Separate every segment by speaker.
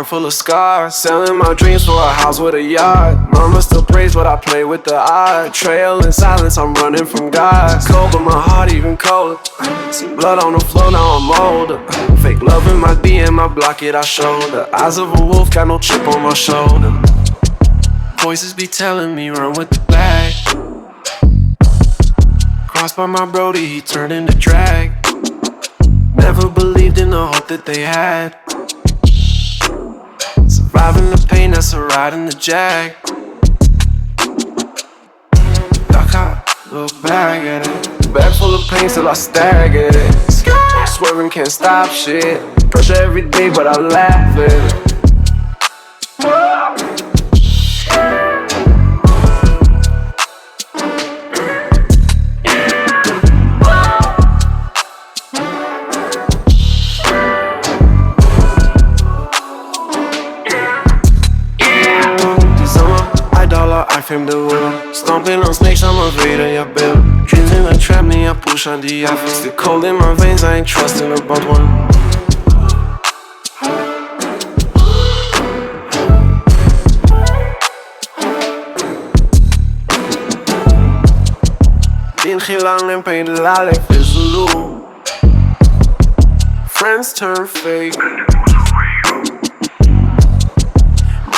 Speaker 1: full of scars. Selling my dreams for a house with a yard. Mama still prays but I play with the art. Trail in silence, I'm running from God. Cold but my heart even colder. See blood on the floor, now I'm older. Fake love in my DM, I block it, I shoulder. Eyes of a wolf, got no chip on my shoulder. Voices be telling me run with the bag. Crossed by my brody, he turned into drag. Never believed in the hope that they had. Surviving the pain, that's a ride in the jag. Look back at it. Bag full of pain till I stagger it. Skrr. Swerving can't stop shit. Pressure every day but I laugh at it. I fame the world. Stomping on snakes, I'm a raider, yeah, bill. Dreams in a trap, me, I push on the I fix the cold in my veins, I ain't trusting about one. Din geen lang en pijn, de life is a loop. Friends turn fake.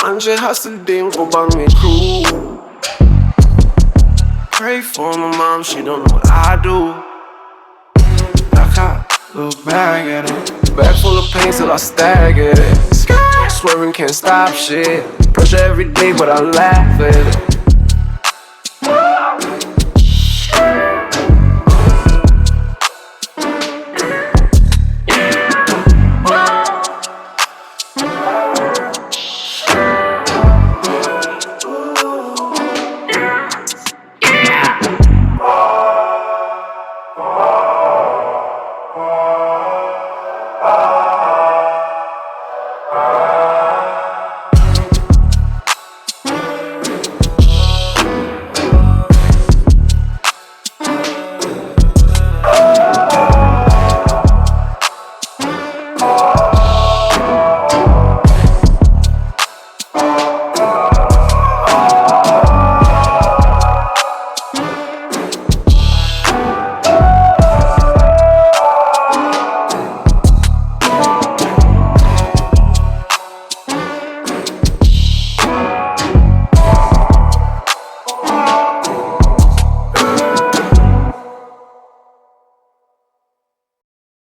Speaker 1: Manje hustle dim go bang me crew. Pray for my mom, she don't know what I do. I can't look back at it. Bag full of pain till I stagger it. Swerving can't stop shit. Pressure every day but I laugh at it.